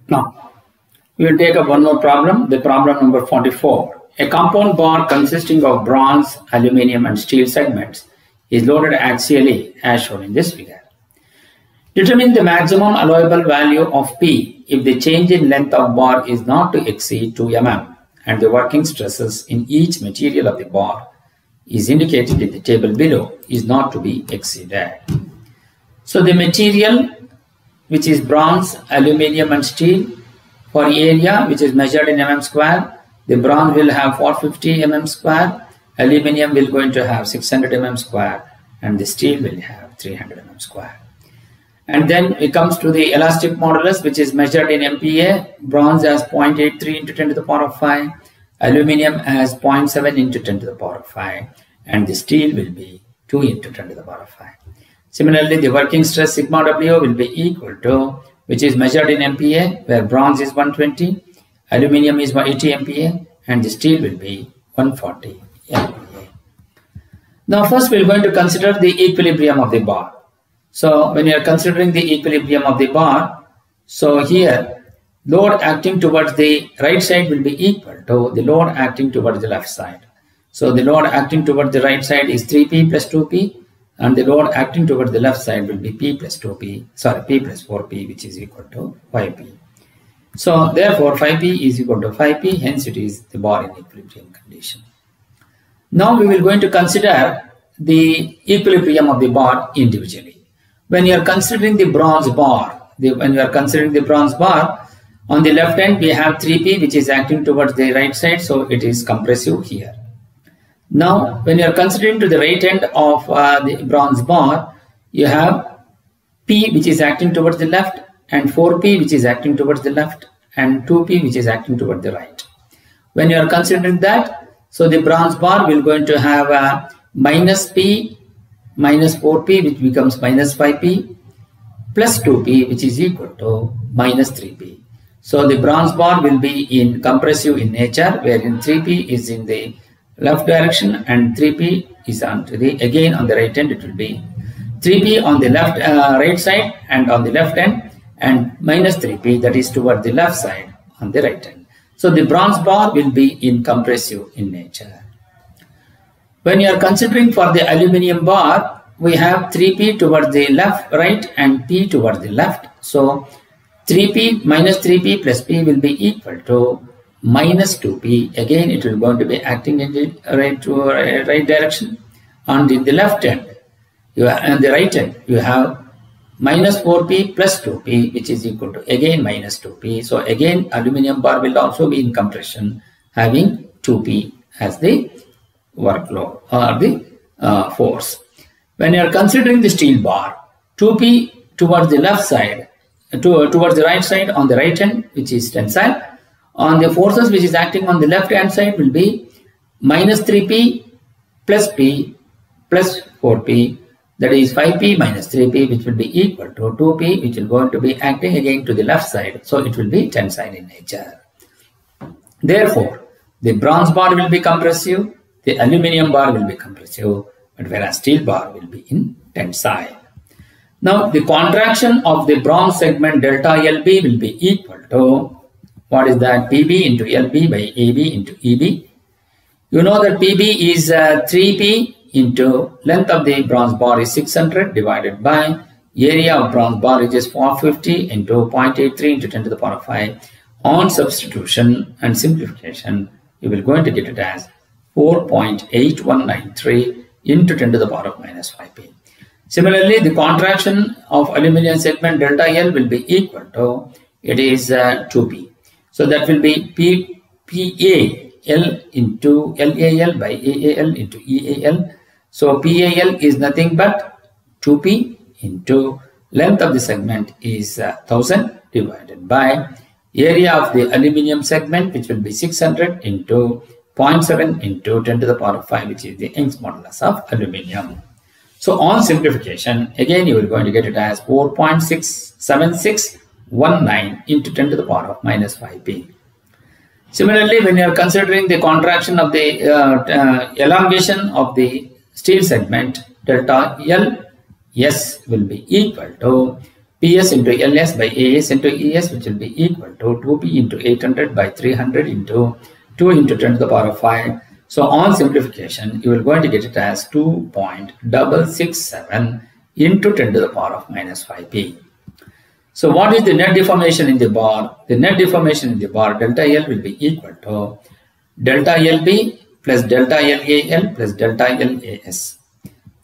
Now, we will take up one more problem, the problem number 44. A compound bar consisting of bronze, aluminium and steel segments is loaded axially as shown in this figure. Determine the maximum allowable value of P if the change in length of bar is not to exceed 2 mm and the working stresses in each material of the bar is indicated in the table below is not to be exceeded. So the material which is bronze, aluminium and steel, for area which is measured in mm square, the bronze will have 450 mm square, aluminium will going to have 600 mm square and the steel will have 300 mm square. And then it comes to the elastic modulus which is measured in MPa, bronze as 0.83 into 10 to the power of 5, aluminium as 0.7 into 10 to the power of 5 and the steel will be 2 into 10 to the power of 5. Similarly, the working stress sigma W will be equal to, which is measured in MPa, where bronze is 120, aluminium is 80 MPa, and the steel will be 140 MPa. Now, first we are going to consider the equilibrium of the bar. So, when you are considering the equilibrium of the bar, so here, load acting towards the right side will be equal to the load acting towards the left side. So, the load acting towards the right side is 3P plus 2P. And the load acting towards the left side will be P plus 4P, which is equal to 5P. So therefore 5P is equal to 5P, hence it is the bar in equilibrium condition. Now we will going to consider the equilibrium of the bar individually. When you are considering the bronze bar, on the left end we have 3P which is acting towards the right side, so it is compressive here. Now, when you are considering to the right end of the bronze bar, you have P which is acting towards the left and 4P which is acting towards the left and 2P which is acting towards the right. When you are considering that, so the bronze bar will going to have minus P minus 4P which becomes minus 5P plus 2P which is equal to minus 3P. So the bronze bar will be in compressive in nature, wherein 3P is in the left direction and 3P is again on the right end. It will be 3P on the left right side and on the left end, and minus 3P that is toward the left side on the right end. So the bronze bar will be in compressive in nature. When you are considering for the aluminium bar, we have 3P towards the left, right and P towards the left. So 3P minus 3P plus P will be equal to minus 2P. Again it will going to be acting in the right direction. And in the left end, and the right end, you have minus 4P plus 2P which is equal to again minus 2P. So again aluminium bar will also be in compression having 2P as the workload or the force. When you are considering the steel bar, 2P towards the left side, towards the right side on the right end which is tensile. On the forces which is acting on the left hand side will be minus 3P plus P plus 4P, that is 5P minus 3P which will be equal to 2P which will going to be acting again to the left side. So it will be tensile in nature. Therefore, the bronze bar will be compressive, the aluminium bar will be compressive, but whereas steel bar will be in tensile. Now the contraction of the bronze segment delta LB will be equal to, what is that? PB into LB by AB into EB. You know that PB is 3P into length of the bronze bar is 600 divided by area of bronze bar which is 450 into 0.83 into 10 to the power of 5. On substitution and simplification, you will going to get it as 4.8193 into 10 to the power of minus 5P. Similarly, the contraction of aluminium segment delta L will be equal to, it is 2P. So that will be PAL into LAL by AAL into EAL. So PAL is nothing but 2P into length of the segment is 1000 divided by area of the aluminium segment which will be 600 into 0.7 into 10 to the power of 5 which is the Young's modulus of aluminium. So on simplification, again you are going to get it as 4.67619 into 10 to the power of minus 5P. Similarly, when you are considering the contraction of the elongation of the steel segment, delta L S will be equal to P PS into LS by AS into ES, which will be equal to 2P into 800 by 300 into 2 into 10 to the power of 5. So on simplification, you will going to get it as 2.667 into 10 to the power of minus 5P. So what is the net deformation in the bar? The net deformation in the bar delta L will be equal to delta LB plus delta LAL plus delta LAS.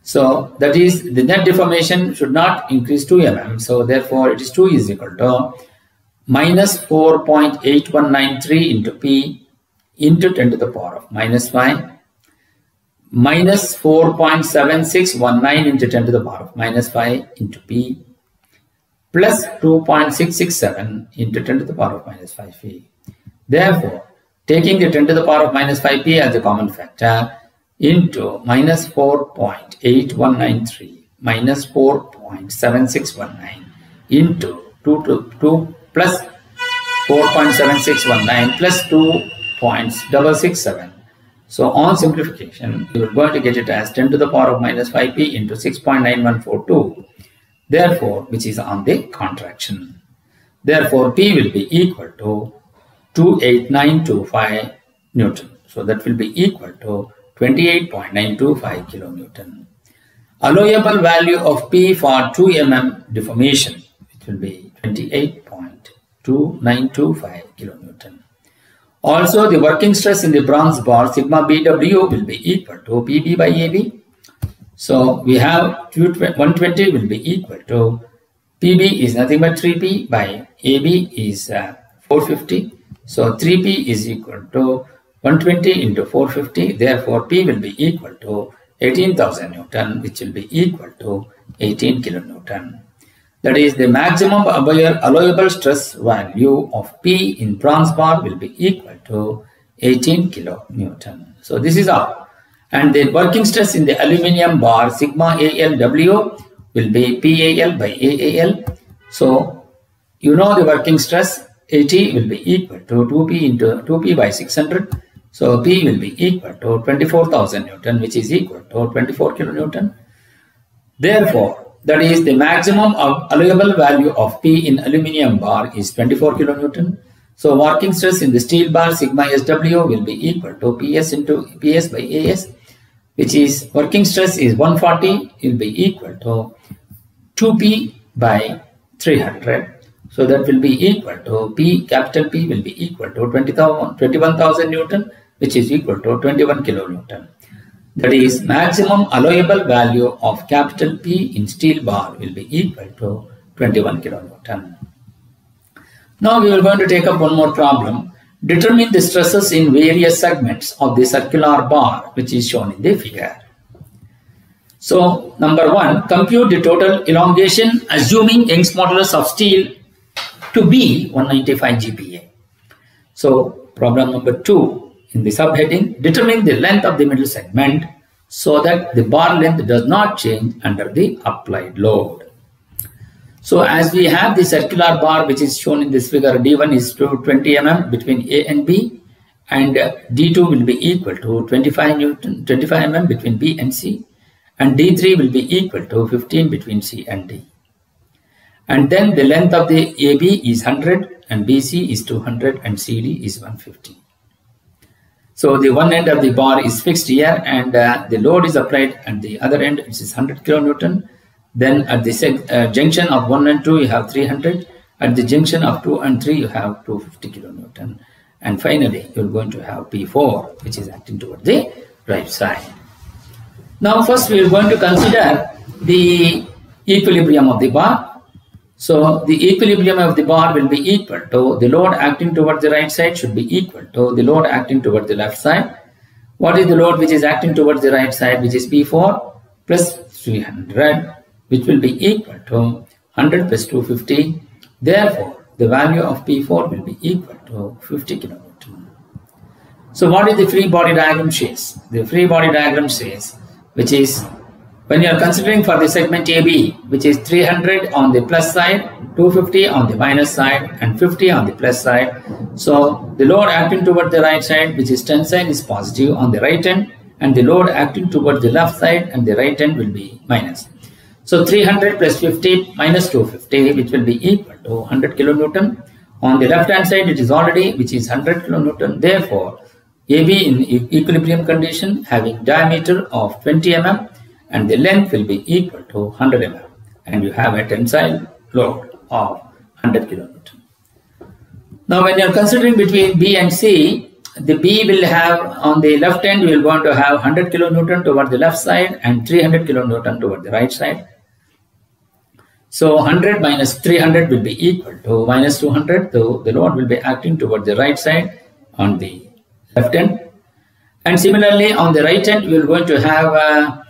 So that is, the net deformation should not increase 2 mm. So therefore it is 2 is equal to minus 4.8193 into P into 10 to the power of minus 5 minus 4.7619 into 10 to the power of minus 5 into P plus 2.667 into 10 to the power of minus 5P. Therefore, taking the 10 to the power of minus 5P as the common factor into minus 4.8193 minus 4.7619 into 2 plus 4.7619 plus 2.667. So on simplification, you are going to get it as 10 to the power of minus 5P into 6.9142. Therefore, which is on the contraction. Therefore, P will be equal to 28925 Newton. So that will be equal to 28.925 kilonewton. Allowable value of P for 2 mm deformation, it will be 28.2925 kilonewton. Also, the working stress in the bronze bar sigma BW will be equal to PB by AB. So we have 120 will be equal to PB is nothing but 3P by AB is 450. So 3P is equal to 120 into 450. Therefore, P will be equal to 18,000 Newton, which will be equal to 18 kilonewton. That is, the maximum allowable stress value of P in bronze bar will be equal to 18 kilonewton. So this is all. And the working stress in the aluminium bar sigma ALW will be PAL by AAL. So you know the working stress AT will be equal to 2P into 2P by 600. So P will be equal to 24,000 Newton, which is equal to 24 kilonewton. Therefore, that is, the maximum allowable value of P in aluminium bar is 24 kilonewton. So working stress in the steel bar sigma SW will be equal to PS into PS by AS, which is working stress is 140, will be equal to 2P by 300. So that will be equal to P, capital P will be equal to 21,000 Newton, which is equal to 21 kilonewton. That is, maximum allowable value of capital P in steel bar will be equal to 21 kilonewton. Now we are going to take up one more problem. Determine the stresses in various segments of the circular bar, which is shown in the figure. So, number 1, compute the total elongation assuming Young's modulus of steel to be 195 GPa. So, problem number 2 in the subheading, determine the length of the middle segment so that the bar length does not change under the applied load. So as we have the circular bar which is shown in this figure, D1 is to 20 mm between A and B, and D2 will be equal to 25 mm between B and C, and D3 will be equal to 15 between C and D. And then the length of the AB is 100 and BC is 200 and CD is 150. So the one end of the bar is fixed here, and the load is applied at the other end, which is 100 kilonewton. Then at the junction of 1 and 2 you have 300, at the junction of 2 and 3 you have 250 kilonewton, and finally you are going to have P4, which is acting toward the right side. Now first we are going to consider the equilibrium of the bar. So the equilibrium of the bar will be equal to the load acting toward the right side should be equal to the load acting toward the left side. What is the load which is acting towards the right side, which is P4 plus 300, which will be equal to 100 plus 250. Therefore, the value of P4 will be equal to 50 kilonewton. So what is the free body diagram says? The free body diagram says, which is when you are considering for the segment AB, which is 300 on the plus side, 250 on the minus side, and 50 on the plus side. So the load acting toward the right side, which is tensile, is positive on the right end, and the load acting toward the left side and the right end will be minus. So 300 plus 50 minus 250, which will be equal to 100 kilonewton. On the left hand side, it is already, which is 100 kilonewton. Therefore, AB in equilibrium condition having diameter of 20 mm and the length will be equal to 100 mm. And you have a tensile load of 100 kilonewton. Now, when you are considering between B and C, the B will have on the left end, we are going to have 100 kilonewton toward the left side and 300 kilonewton toward the right side. So 100 minus 300 will be equal to minus 200. So the load will be acting toward the right side on the left end. And similarly on the right end, we are going to have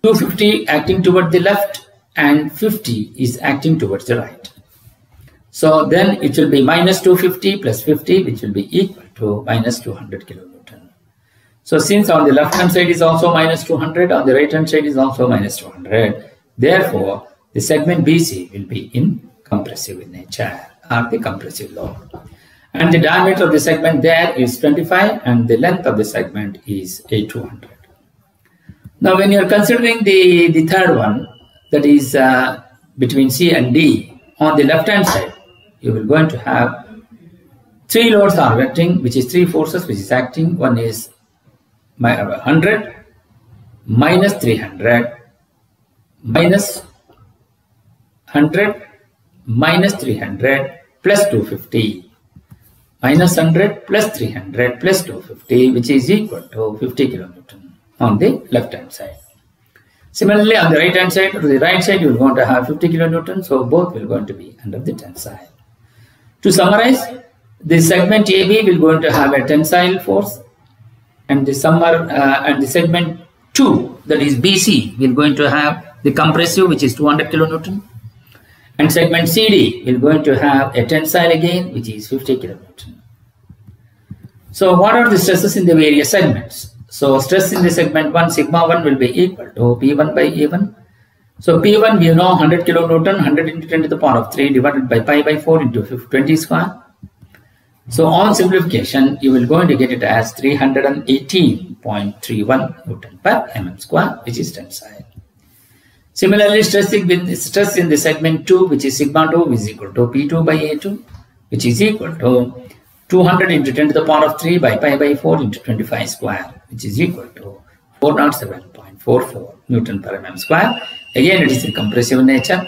250 acting toward the left and 50 is acting towards the right. So then it will be minus 250 plus 50, which will be equal to minus 200 kilonewton. So since on the left hand side is also minus 200, on the right hand side is also minus 200, therefore the segment BC will be in compressive in nature, or the compressive load. And the diameter of the segment there is 25 and the length of the segment is 200. Now when you are considering the third one, that is between C and D, on the left hand side, you will going to have three loads are acting, which is three forces which is acting. One is 100 minus 300 minus 100 minus 300 plus 250 minus 100 plus 300 plus 250, which is equal to 50 kilonewton on the left hand side. Similarly, on the right hand side, to the right side, you are going to have 50 kilonewton, so both will going to be under the tensile. To summarize, the segment AB will going to have a tensile force, and the segment 2, that is BC, will going to have the compressive, which is 200 kilonewton, and segment CD will going to have a tensile again, which is 50 kilonewton. So what are the stresses in the various segments? So stress in the segment 1, sigma 1 will be equal to P1 by A1. So P1 we know 100 kilonewton, 100 into 10 to the power of 3 divided by pi by 4 into 20 square. So on simplification, you will going to get it as 318.31 Newton per mm square, which is tensile. Similarly, stress in the segment 2, which is sigma 2, is equal to P2 by A2, which is equal to 200 into 10 to the power of 3 by pi by 4 into 25 square, which is equal to 407.44 Newton per mm square. Again, it is in compressive nature.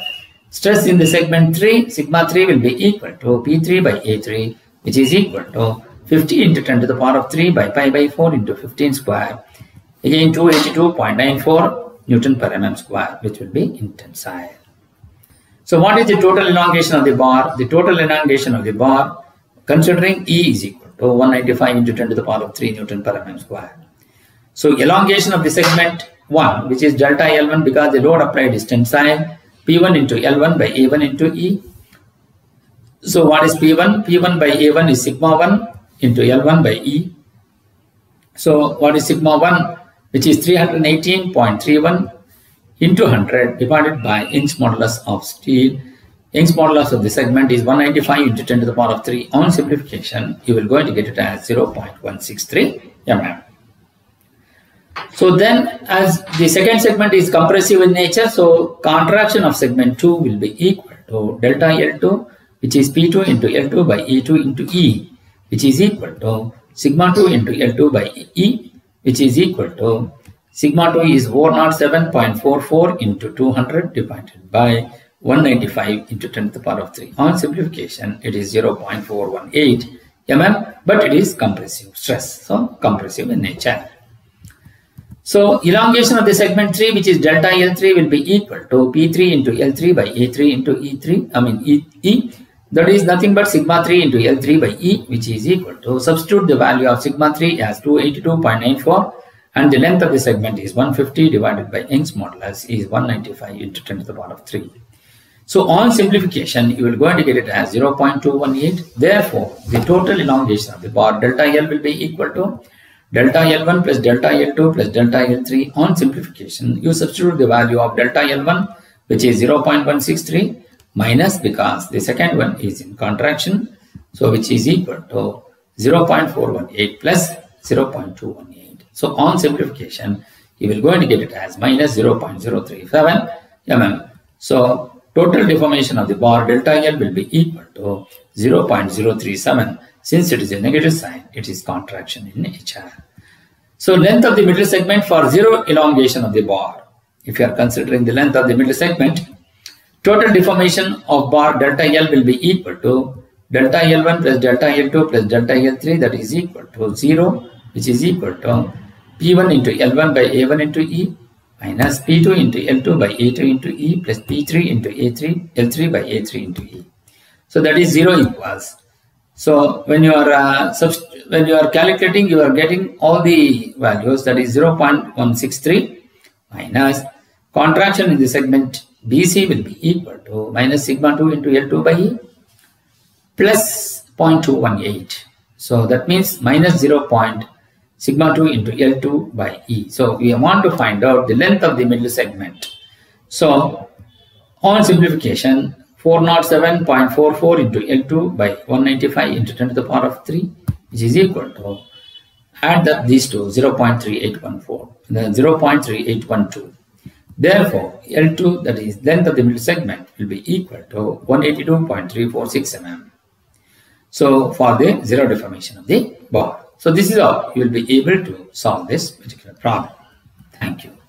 Stress in the segment 3, sigma 3 will be equal to P3 by A3, which is equal to 50 into 10 to the power of 3 by pi by 4 into 15 square. Again, 282.94 Newton per mm square, which will be in tensile. So what is the total elongation of the bar? The total elongation of the bar, considering E is equal to 195 into 10 to the power of 3 Newton per mm square. So elongation of the segment 1, which is delta L1, because the load applied is tensile, P1 into L1 by A1 into E. So what is P1? P1 by A1 is sigma 1 into L1 by E. So what is sigma 1? Which is 318.31 into 100 divided by Young's modulus of steel. Young's modulus of the segment is 195 into 10 to the power of 3. On simplification, you will going to get it as 0.163 mm. So then, as the second segment is compressive in nature, so contraction of segment 2 will be equal to delta L2, which is P2 into L2 by E2 into E, which is equal to sigma 2 into L2 by E, which is equal to sigma 2 is 407.44 into 200 divided by 195 into 10 to the power of 3. On simplification, it is 0.418 mm, but it is compressive stress, so compressive in nature. So elongation of the segment 3, which is delta L3, will be equal to P3 into L3 by A3 into E. That is nothing but sigma 3 into L3 by E, which is equal to, substitute the value of sigma 3 as 282.94, and the length of the segment is 150 divided by Young's modulus is 195 into 10 to the power of 3. So on simplification, you will going to get it as 0.218. Therefore, the total elongation of the bar delta L will be equal to delta L1 plus delta L2 plus delta L3. On simplification, you substitute the value of delta L1, which is 0.163 minus, because the second one is in contraction, so which is equal to 0.418 plus 0.218. So on simplification, you will going to get it as minus 0.037 mm. So total deformation of the bar delta L will be equal to 0.037. Since it is a negative sign, it is contraction in nature. So length of the middle segment for zero elongation of the bar. If you are considering the length of the middle segment, total deformation of bar delta L will be equal to delta L1 plus delta L2 plus delta L3, that is equal to 0, which is equal to P1 into L1 by A1 into E minus P2 into L2 by A2 into E plus P3 into L3 by A3 into E. So that is 0 equals. So when you are calculating, you are getting all the values, that is 0.163 minus contraction in the segment BC will be equal to minus sigma 2 into L2 by E plus 0.218. So that means minus 0. Sigma 2 into L2 by E. So we want to find out the length of the middle segment. So on simplification, 407.44 into L2 by 195 into 10 to the power of 3, which is equal to, add up these two, 0.3814, then 0.3812. Therefore, L2, that is length of the middle segment, will be equal to 182.346 mm. So for the zero deformation of the bar. So this is how you will be able to solve this particular problem. Thank you.